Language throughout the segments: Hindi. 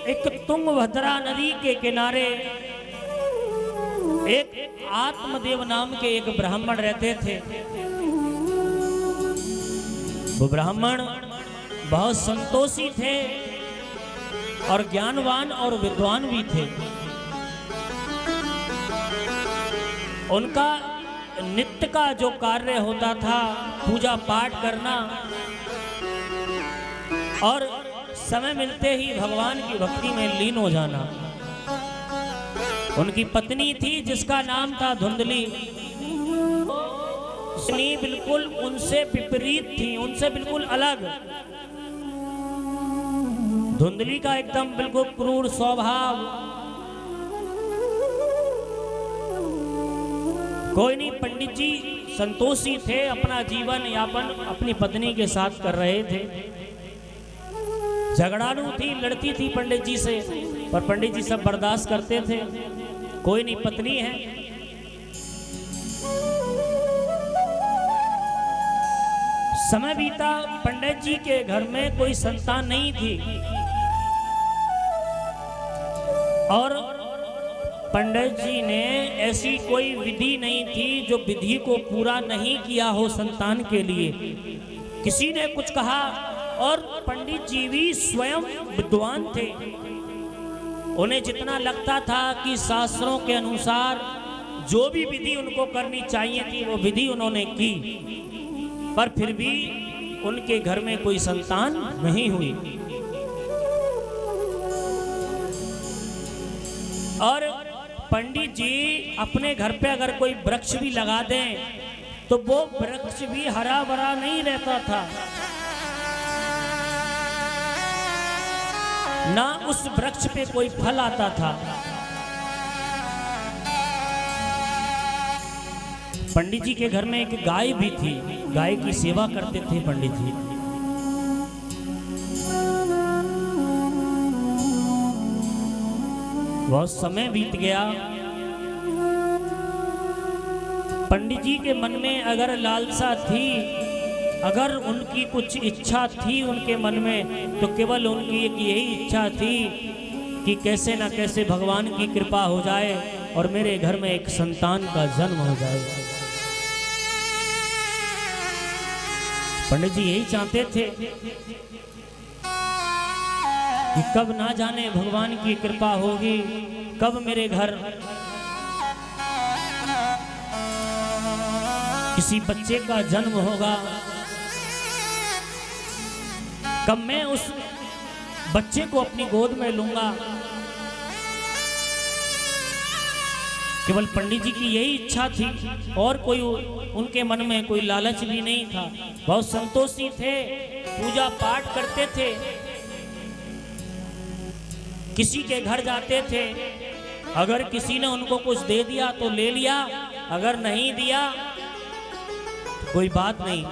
एक तुंगभद्रा नदी के किनारे एक आत्मदेव नाम के एक ब्राह्मण रहते थे। वो ब्राह्मण बहुत संतोषी थे और ज्ञानवान और विद्वान भी थे। उनका नित्य का जो कार्य होता था, पूजा पाठ करना और समय मिलते ही भगवान की भक्ति में लीन हो जाना। उनकी पत्नी थी जिसका नाम था धुंधली। बिल्कुल उनसे विपरीत थी, उनसे बिल्कुल अलग। धुंधली का एकदम बिल्कुल क्रूर स्वभाव। कोई नहीं, पंडित जी संतोषी थे, अपना जीवन यापन अपनी पत्नी के साथ कर रहे थे। झगड़ालू थी, लड़ती थी पंडित जी से, पर पंडित जी सब बर्दाश्त करते थे। कोई नहीं, पत्नी है। समय बीता, पंडित जी के घर में कोई संतान नहीं थी और पंडित जी ने ऐसी कोई विधि नहीं थी जो विधि को पूरा नहीं किया हो संतान के लिए। किसी ने कुछ कहा और पंडित जी भी स्वयं विद्वान थे। उन्हें जितना लगता था कि शास्त्रों के अनुसार जो भी विधि उनको करनी चाहिए थी वो विधि उन्होंने की, पर फिर भी उनके घर में कोई संतान नहीं हुई। और पंडित जी अपने घर पे अगर कोई वृक्ष भी लगा दें तो वो वृक्ष भी हरा भरा नहीं रहता था, ना उस वृक्ष पे कोई फल आता था। पंडित जी के घर में एक गाय भी थी, गाय की सेवा करते थे पंडित जी। बहुत समय बीत गया। पंडित जी के मन में अगर लालसा थी, अगर उनकी कुछ इच्छा थी उनके मन में, तो केवल उनकी एक यही इच्छा थी कि कैसे ना कैसे भगवान की कृपा हो जाए और मेरे घर में एक संतान का जन्म हो जाए। पंडित जी यही चाहते थे कि कब ना जाने भगवान की कृपा होगी, कब मेरे घर किसी बच्चे का जन्म होगा, कब मैं उस बच्चे को अपनी गोद में लूंगा। केवल पंडित जी की यही इच्छा थी और कोई उनके मन में कोई लालच भी नहीं था। बहुत संतोषी थे, पूजा पाठ करते थे, किसी के घर जाते थे, अगर किसी ने उनको कुछ दे दिया तो ले लिया, अगर नहीं दिया तो कोई बात नहीं।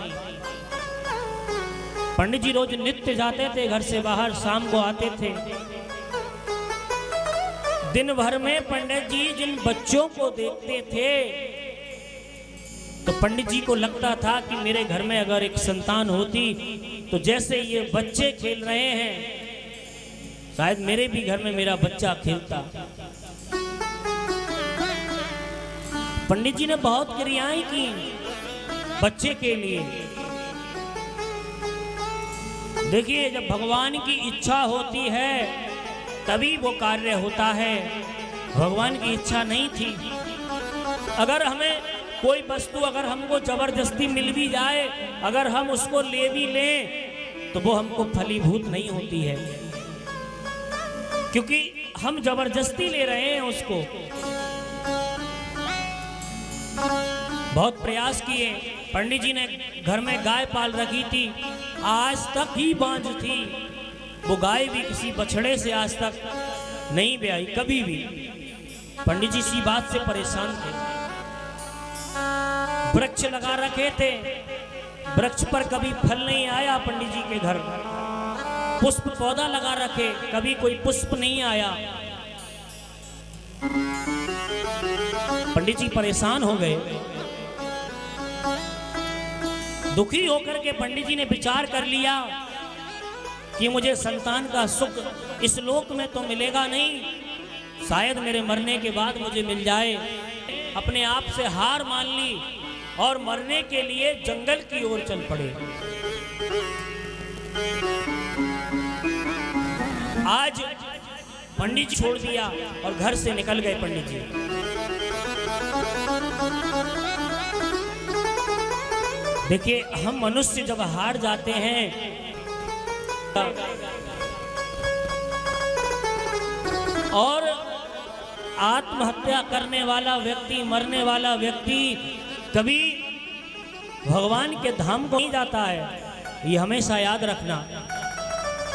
पंडित जी रोज नित्य जाते थे घर से बाहर, शाम को आते थे। दिन भर में पंडित जी जिन बच्चों को देखते थे तो पंडित जी को लगता था कि मेरे घर में अगर एक संतान होती तो जैसे ये बच्चे खेल रहे हैं शायद मेरे भी घर में मेरा बच्चा खेलता। पंडित जी ने बहुत क्रियाएं की बच्चे के लिए। देखिए, जब भगवान की इच्छा होती है तभी वो कार्य होता है। भगवान की इच्छा नहीं थी। अगर हमें कोई वस्तु अगर हमको जबरदस्ती मिल भी जाए, अगर हम उसको ले भी लें तो वो हमको फलीभूत नहीं होती है, क्योंकि हम जबरदस्ती ले रहे हैं उसको। बहुत प्रयास किए। पंडित जी ने घर में गाय पाल रखी थी, आज तक ही बांझ थी। वो गाय भी किसी बछड़े से आज तक नहीं ब्याई, कभी भी। पंडित जी इसी बात से परेशान थे। वृक्ष लगा रखे थे, वृक्ष पर कभी फल नहीं आया पंडित जी के घर। पुष्प पौधा लगा रखे, कभी कोई पुष्प नहीं आया। पंडित जी परेशान हो गए। दुखी होकर के पंडित जी ने विचार कर लिया कि मुझे संतान का सुख इस लोक में तो मिलेगा नहीं, शायद मेरे मरने के बाद मुझे मिल जाए। अपने आप से हार मान ली और मरने के लिए जंगल की ओर चल पड़े। आज पंडित जी छोड़ दिया और घर से निकल गए पंडित जी। देखिए, हम मनुष्य जब हार जाते हैं और आत्महत्या करने वाला व्यक्ति, मरने वाला व्यक्ति कभी भगवान के धाम को नहीं जाता है। ये हमेशा याद रखना,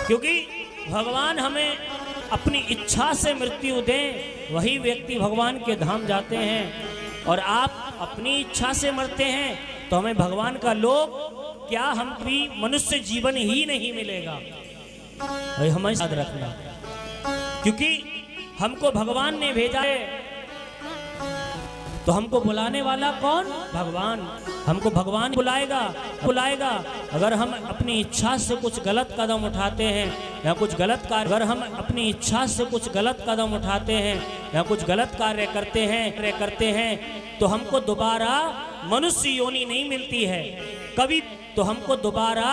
क्योंकि भगवान हमें अपनी इच्छा से मृत्यु दें, वही व्यक्ति भगवान के धाम जाते हैं। और आप अपनी इच्छा से मरते हैं तो हमें भगवान का लोक क्या, हम भी मनुष्य जीवन ही नहीं मिलेगा। हमें याद रखना, क्योंकि हमको भगवान ने भेजा है, तो हमको बुलाने वाला कौन? भगवान। हमको भगवान बुलाएगा। अगर हम अपनी इच्छा से कुछ गलत कदम उठाते हैं या कुछ गलत कार्य, अगर हम अपनी इच्छा से कुछ गलत कदम उठाते हैं या कुछ गलत कार्य करते हैं तो हमको दोबारा मनुष्य योनि नहीं मिलती है कभी। तो हमको दोबारा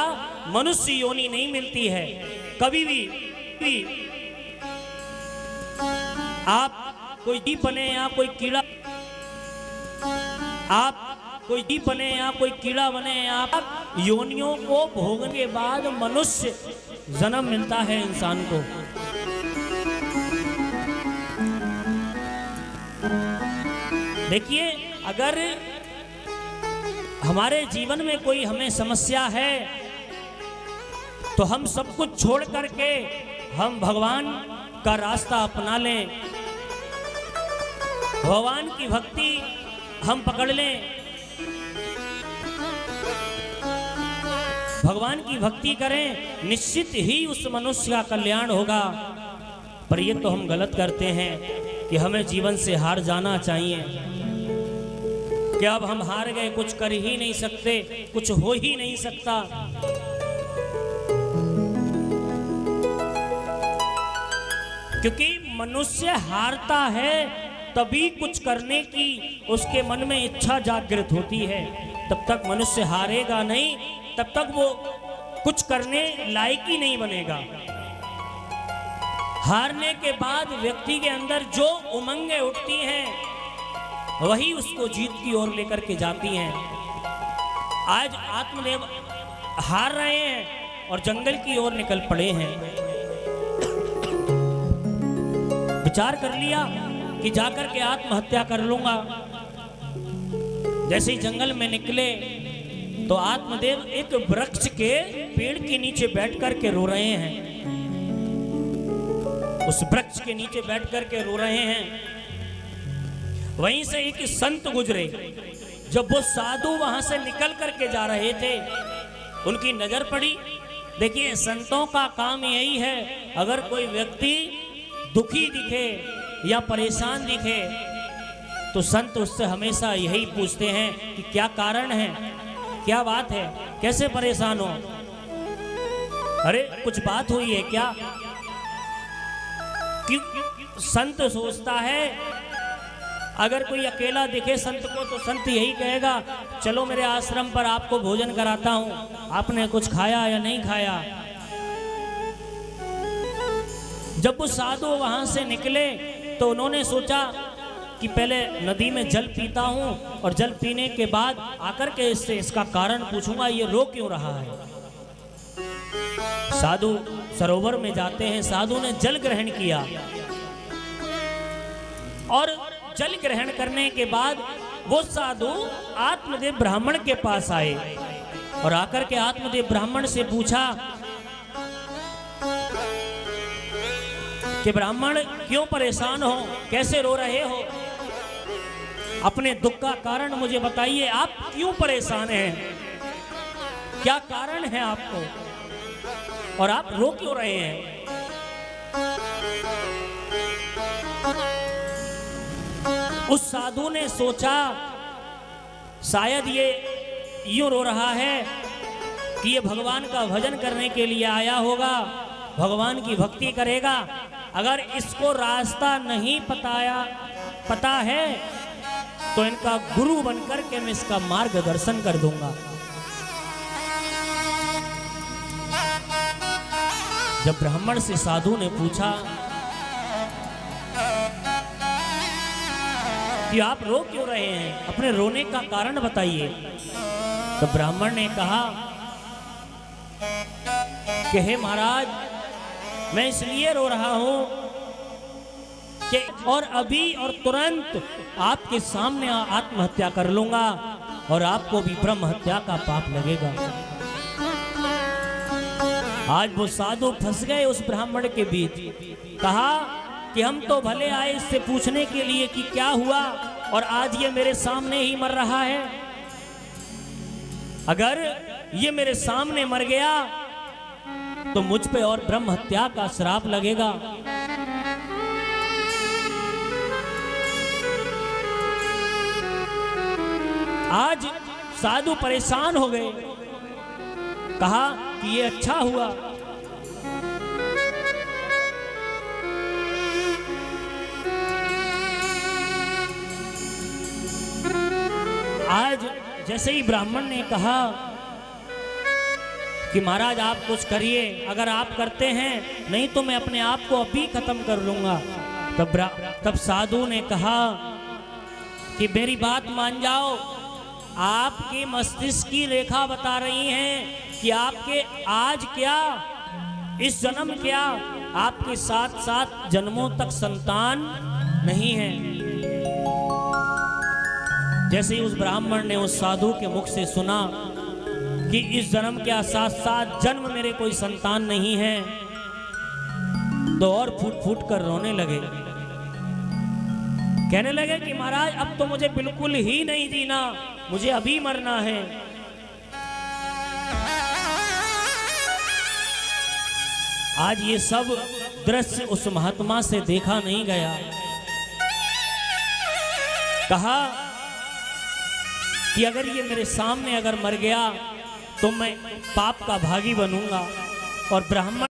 मनुष्य योनि नहीं मिलती है कभी भी। आप कोई जीव बने या कोई कीड़ा, आप कोई जीव बने या कोई कीड़ा बने, आप योनियों को भोगने के बाद मनुष्य जन्म मिलता है इंसान को। देखिए, अगर हमारे जीवन में कोई हमें समस्या है तो हम सब कुछ छोड़ करके हम भगवान का रास्ता अपना लें, भगवान की भक्ति हम पकड़ लें, भगवान की भक्ति करें, निश्चित ही उस मनुष्य का कल्याण होगा। पर ये तो हम गलत करते हैं कि हमें जीवन से हार जाना चाहिए, कि अब हम हार गए, कुछ कर ही नहीं सकते, कुछ हो ही नहीं सकता। क्योंकि मनुष्य हारता है तभी कुछ करने की उसके मन में इच्छा जागृत होती है। तब तक मनुष्य हारेगा नहीं, तब तक वो कुछ करने लायक ही नहीं बनेगा। हारने के बाद व्यक्ति के अंदर जो उमंगें उठती हैं वही उसको जीत की ओर लेकर के जाती हैं। आज आत्मदेव हार रहे हैं और जंगल की ओर निकल पड़े हैं। विचार कर लिया कि जाकर के आत्महत्या कर लूंगा। जैसे ही जंगल में निकले तो आत्मदेव एक वृक्ष के पेड़ के नीचे बैठ कर के रो रहे हैं। उस वृक्ष के नीचे बैठ कर के रो रहे हैं। वहीं से एक संत गुजरे। जब वो साधु वहां से निकल करके जा रहे थे, उनकी नजर पड़ी। देखिए, संतों का काम यही है, अगर कोई व्यक्ति दुखी दिखे या परेशान दिखे तो संत उससे हमेशा यही पूछते हैं कि क्या कारण है, क्या बात है, कैसे परेशान हो, अरे कुछ बात हुई है क्या? क्यों? संत सोचता है अगर कोई अकेला दिखे संत को तो संत यही कहेगा, चलो मेरे आश्रम पर आपको भोजन कराता हूं, आपने कुछ खाया या नहीं खाया। जब वो साधु वहां से निकले तो उन्होंने सोचा कि पहले नदी में जल पीता हूं और जल पीने के बाद आकर के इससे इसका कारण पूछूंगा, ये रो क्यों रहा है। साधु सरोवर में जाते हैं। साधु ने जल ग्रहण किया और जल ग्रहण करने के बाद वो साधु आत्मदेव ब्राह्मण के पास आए और आकर के आत्मदेव ब्राह्मण से पूछा कि ब्राह्मण क्यों परेशान हो, कैसे रो रहे हो, अपने दुख का कारण मुझे बताइए, आप क्यों परेशान हैं, क्या कारण है आपको और आप रो क्यों रहे हैं। उस साधु ने सोचा शायद ये यूं रो रहा है कि ये भगवान का भजन करने के लिए आया होगा भगवान की भक्ति करेगा। अगर इसको रास्ता नहीं पता है तो इनका गुरु बनकर के मैं इसका मार्गदर्शन कर दूंगा। जब ब्राह्मण से साधु ने पूछा कि आप रो क्यों रहे हैं, अपने रोने का कारण बताइए, तो ब्राह्मण ने कहा कि हे महाराज, मैं इसलिए रो रहा हूं कि और अभी और तुरंत आपके सामने आत्महत्या कर लूंगा और आपको भी ब्रह्म हत्या का पाप लगेगा। आज वो साधु फंस गए उस ब्राह्मण के बीच। कहा कि हम तो भले आए इससे पूछने के लिए कि क्या हुआ, और आज ये मेरे सामने ही मर रहा है। अगर ये मेरे सामने मर गया तो मुझ पे और ब्रह्म हत्या का श्राप लगेगा। आज साधु परेशान हो गए। कहा कि ये अच्छा हुआ आज जैसे ही ब्राह्मण ने कहा कि महाराज आप कुछ करिए, अगर आप करते हैं नहीं तो मैं अपने आप को अभी खत्म कर लूंगा। तब साधु ने कहा कि मेरी बात मान जाओ, आपके मस्तिष्क की रेखा बता रही हैं कि आपके आज क्या, इस जन्म क्या, आपके 7 जन्मों तक संतान नहीं है। जैसे ही उस ब्राह्मण ने उस साधु के मुख से सुना कि इस जन्म क्या 7 जन्म मेरे कोई संतान नहीं है, तो और फूट फूट कर रोने लगे। कहने लगे कि महाराज अब तो मुझे बिल्कुल ही नहीं जीना, मुझे अभी मरना है। आज ये सब दृश्य उस महात्मा से देखा नहीं गया। कहा कि अगर ये मेरे सामने अगर मर गया तो मैं पाप का भागी बनूंगा। और ब्राह्मण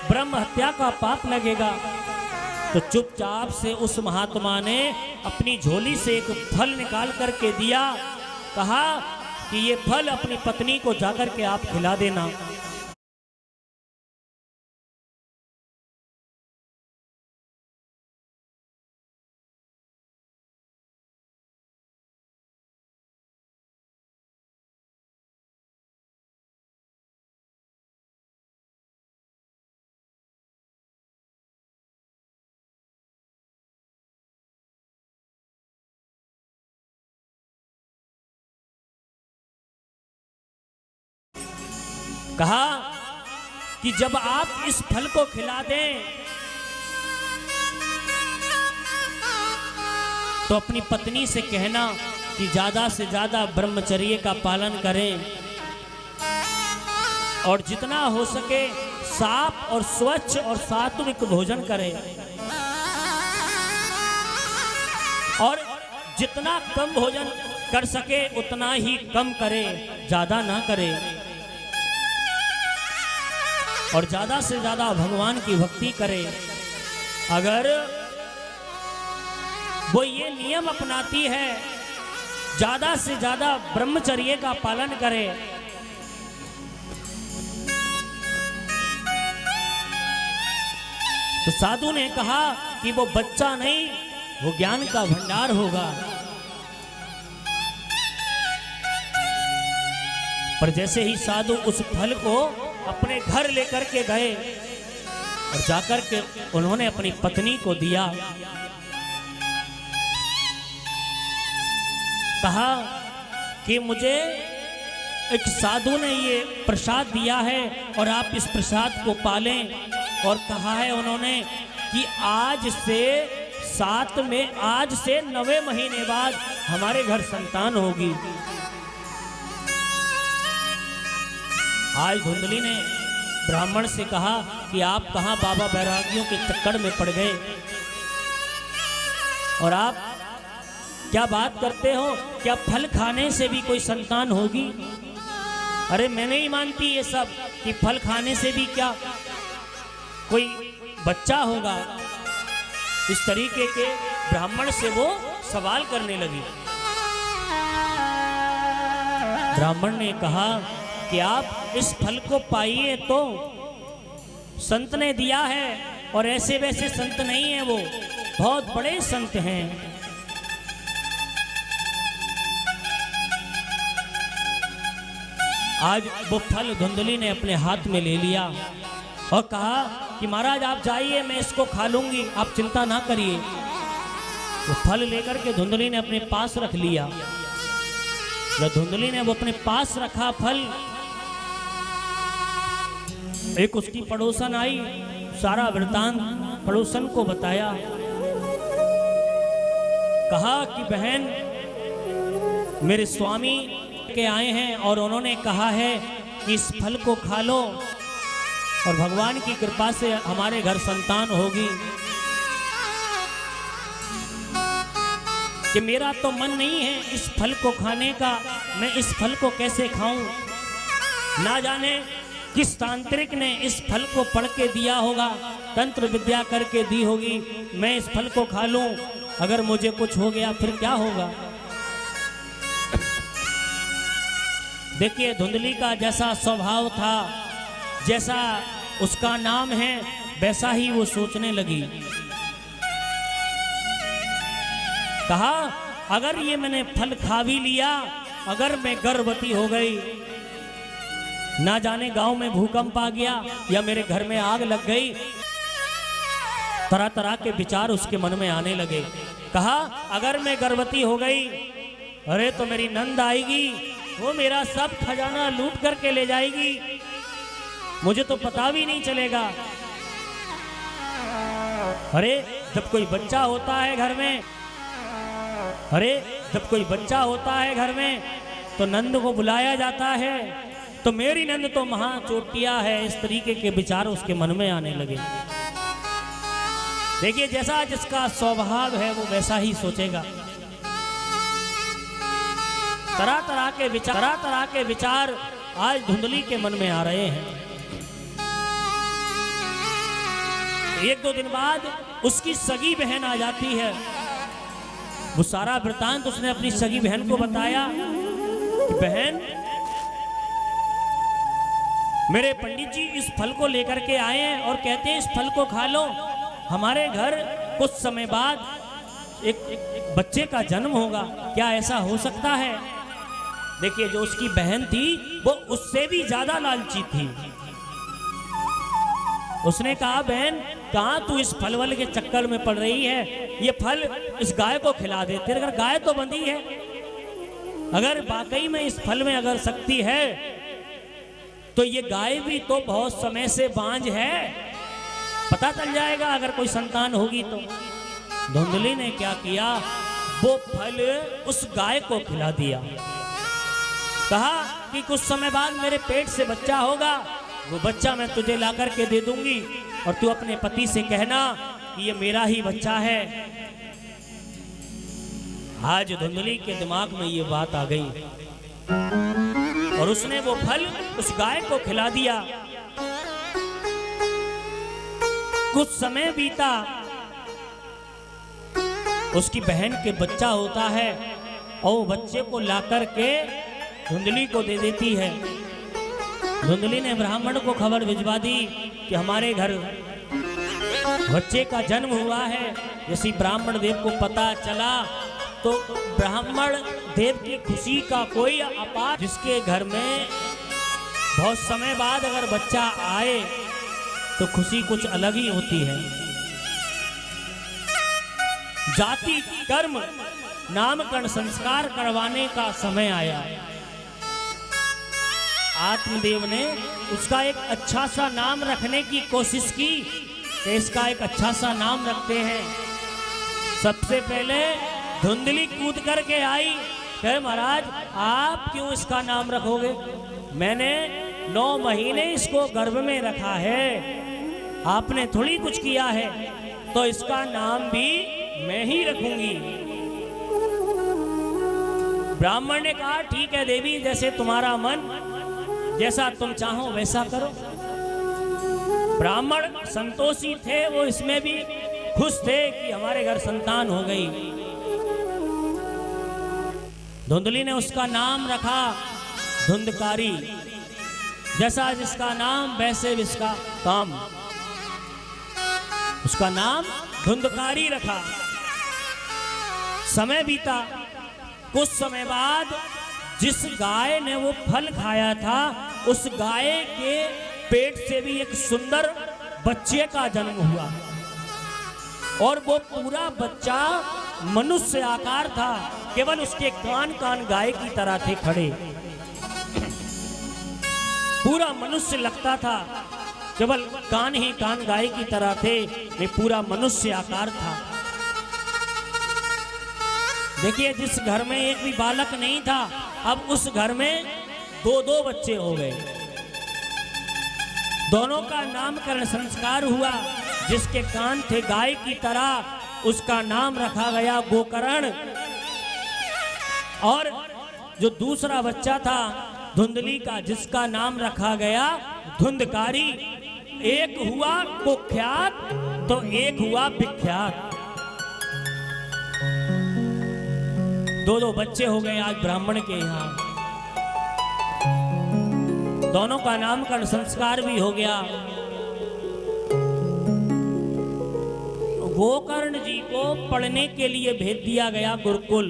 ब्रह्म हत्या का पाप लगेगा। तो चुपचाप से उस महात्मा ने अपनी झोली से एक फल निकाल करके दिया। कहा कि ये फल अपनी पत्नी को जाकर के आप खिला देना। कहा कि जब आप इस फल को खिला दें तो अपनी पत्नी से कहना कि ज्यादा से ज्यादा ब्रह्मचर्य का पालन करें और जितना हो सके साफ और स्वच्छ और सात्विक भोजन करें, और जितना कम भोजन कर सके उतना ही कम करे, ज्यादा ना करे। और ज्यादा से ज्यादा भगवान की भक्ति करे। अगर वो ये नियम अपनाती है, ज्यादा से ज्यादा ब्रह्मचर्य का पालन करे, तो साधु ने कहा कि वो बच्चा नहीं, वो ज्ञान का भंडार होगा। पर जैसे ही साधु उस फल को अपने घर लेकर के गए और जाकर के उन्होंने अपनी पत्नी को दिया, कहा कि मुझे एक साधु ने ये प्रसाद दिया है और आप इस प्रसाद को पालें। और कहा है उन्होंने कि आज से साथ में आज से 9 महीने बाद हमारे घर संतान होगी। आज धुंधली ने ब्राह्मण से कहा कि आप कहाँ बाबा बैरागियों के चक्कर में पड़ गए और आप क्या बात करते हो, क्या फल खाने से भी कोई संतान होगी? अरे मैं नहीं मानती ये सब कि फल खाने से भी क्या कोई बच्चा होगा। इस तरीके के ब्राह्मण से वो सवाल करने लगी। ब्राह्मण ने कहा कि आप इस फल को पाइए तो संत ने दिया है, और ऐसे वैसे संत नहीं है, वो बहुत बड़े संत हैं। आज वो फल धुंधली ने अपने हाथ में ले लिया और कहा कि महाराज आप जाइए, मैं इसको खा लूंगी, आप चिंता ना करिए। वो फल लेकर के धुंधली ने अपने पास रख लिया। जब धुंधली ने वो अपने पास रखा फल, एक उसकी पड़ोसन आई, सारा वृतांत पड़ोसन को बताया। कहा कि बहन मेरे स्वामी के आए हैं और उन्होंने कहा है कि इस फल को खा लो और भगवान की कृपा से हमारे घर संतान होगी। कि मेरा तो मन नहीं है इस फल को खाने का, मैं इस फल को कैसे खाऊं? ना जाने किस तांत्रिक ने इस फल को पढ़ के दिया होगा, तंत्र विद्या करके दी होगी। मैं इस फल को खा लूं, अगर मुझे कुछ हो गया फिर क्या होगा? देखिए धुंधली का जैसा स्वभाव था, जैसा उसका नाम है, वैसा ही वो सोचने लगी। कहा अगर ये मैंने फल खा भी लिया, अगर मैं गर्भवती हो गई, ना जाने गांव में भूकंप आ गया या मेरे घर में आग लग गई, तरह तरह के विचार उसके मन में आने लगे। कहा अगर मैं गर्भवती हो गई, अरे तो मेरी नंद आएगी, वो मेरा सब खजाना लूट करके ले जाएगी, मुझे तो पता भी नहीं चलेगा। अरे जब कोई बच्चा होता है घर में, अरे जब कोई बच्चा होता है घर में तो नंद को बुलाया जाता है, तो मेरी नंद तो महाचोटिया है। इस तरीके के विचार उसके मन में आने लगे। देखिए जैसा जिसका स्वभाव है वो वैसा ही सोचेगा। तरह तरह के विचार आज धुंधली के मन में आ रहे हैं। एक दो दिन बाद उसकी सगी बहन आ जाती है। वो सारा वृतांत उसने अपनी सगी बहन को बताया कि बहन मेरे पंडित जी इस फल को लेकर के आए हैं और कहते हैं इस फल को खा लो, हमारे घर कुछ समय बाद एक बच्चे का जन्म होगा, क्या ऐसा हो सकता है? देखिए जो उसकी बहन थी वो उससे भी ज्यादा लालची थी। उसने कहा बहन कहाँ तू इस फल वाले के चक्कर में पड़ रही है, ये फल इस गाय को खिला दे, तेरे घर गाय तो बंधी है, अगर वाकई में इस फल में अगर शक्ति है तो ये गाय भी तो बहुत समय से बांझ है, पता चल जाएगा अगर कोई संतान होगी तो। धुंधली ने क्या किया, वो फल उस गाय को खिला दिया। कहा कि कुछ समय बाद मेरे पेट से बच्चा होगा, वो बच्चा मैं तुझे ला करके दे दूंगी और तू अपने पति से कहना कि ये मेरा ही बच्चा है। आज धुंधली के दिमाग में ये बात आ गई और उसने वो फल उस गाय को खिला दिया। कुछ समय बीता, उसकी बहन के बच्चा होता है और बच्चे को लाकर के धुंधली को दे देती है। धुंधली ने ब्राह्मण को खबर भिजवा दी कि हमारे घर बच्चे का जन्म हुआ है। जैसे ब्राह्मण देव को पता चला तो ब्राह्मण देव की खुशी का कोई अपार, जिसके घर में बहुत समय बाद अगर बच्चा आए तो खुशी कुछ अलग ही होती है। जाति कर्म नामकरण संस्कार करवाने का समय आया। आत्मदेव ने उसका एक अच्छा सा नाम रखने की कोशिश की कि इसका एक अच्छा सा नाम रखते हैं। सबसे पहले धुंधली कूद करके आई, कहे महाराज आप क्यों इसका नाम रखोगे? मैंने 9 महीने इसको गर्भ में रखा है, आपने थोड़ी कुछ किया है, तो इसका नाम भी मैं ही रखूंगी। ब्राह्मण ने कहा ठीक है देवी, जैसे तुम्हारा मन, जैसा तुम चाहो वैसा करो। ब्राह्मण संतोषी थे, वो इसमें भी खुश थे कि हमारे घर संतान हो गई। धुंधली ने उसका नाम रखा धुंधकारी, जैसा जिसका नाम वैसे इसका काम, उसका नाम धुंधकारी रखा। समय बीता, कुछ समय बाद जिस गाय ने वो फल खाया था, उस गाय के पेट से भी एक सुंदर बच्चे का जन्म हुआ, और वो पूरा बच्चा मनुष्य आकार था, केवल उसके कान कान गाय की तरह थे खड़े, पूरा मनुष्य लगता था, केवल कान ही कान गाय की तरह थे, ये पूरा मनुष्य आकार था। देखिए जिस घर में एक भी बालक नहीं था, अब उस घर में 2-2 बच्चे हो गए। दोनों का नामकरण संस्कार हुआ। जिसके कान थे गाय की तरह, उसका नाम रखा गया गोकर्ण, और जो दूसरा बच्चा था धुंधली का, जिसका नाम रखा गया धुंधकारी। एक हुआ कुख्यात तो एक हुआ विख्यात। 2-2 बच्चे हो गए आज ब्राह्मण के यहाँ। दोनों का नामकरण संस्कार भी हो गया। गोकर्ण जी को पढ़ने के लिए भेज दिया गया गुरुकुल।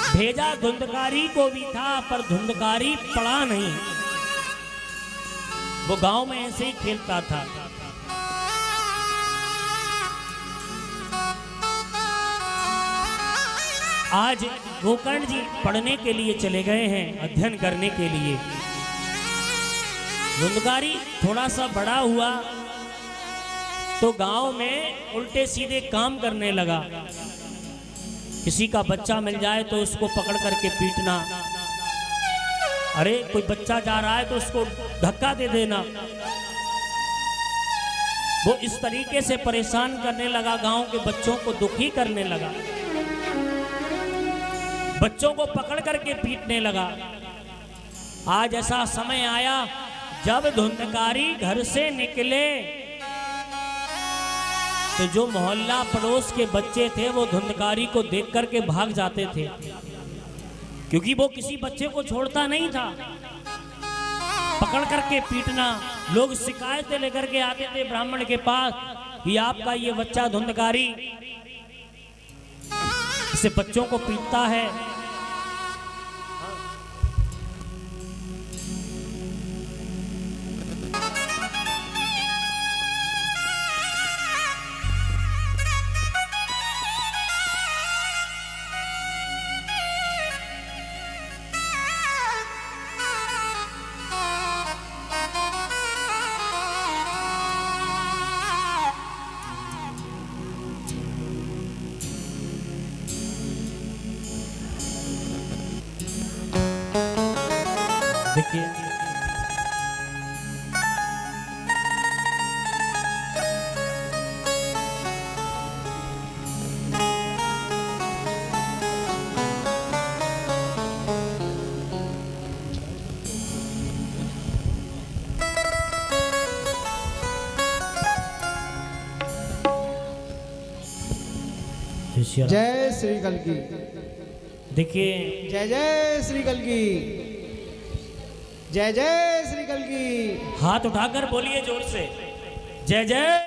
भेजा धुंधकारी को भी था, पर धुंधकारी पढ़ा नहीं, वो गांव में ऐसे ही खेलता था। आज गोकर्ण जी पढ़ने के लिए चले गए हैं, अध्ययन करने के लिए। धुंधकारी थोड़ा सा बड़ा हुआ तो गांव में उल्टे सीधे काम करने लगा। किसी का बच्चा मिल जाए तो उसको पकड़ करके पीटना, अरे कोई बच्चा जा रहा है तो उसको धक्का दे देना। वो इस तरीके से परेशान करने लगा, गांव के बच्चों को दुखी करने लगा, बच्चों को पकड़ करके पीटने लगा। आज ऐसा समय आया जब धुंधकारी घर से निकले तो जो मोहल्ला पड़ोस के बच्चे थे वो धुंधकारी को देख करके भाग जाते थे, क्योंकि वो किसी बच्चे को छोड़ता नहीं था। पकड़ करके पीटना, लोग शिकायतें लेकर के आते थे ब्राह्मण के पास कि आपका ये बच्चा धुंधकारी इसे बच्चों को पीटता है। देखिए जय श्री कल्की। देखिए जय जय श्री कल्की, जय जय श्री कल्की। हाथ उठाकर बोलिए जोर से, जय जय।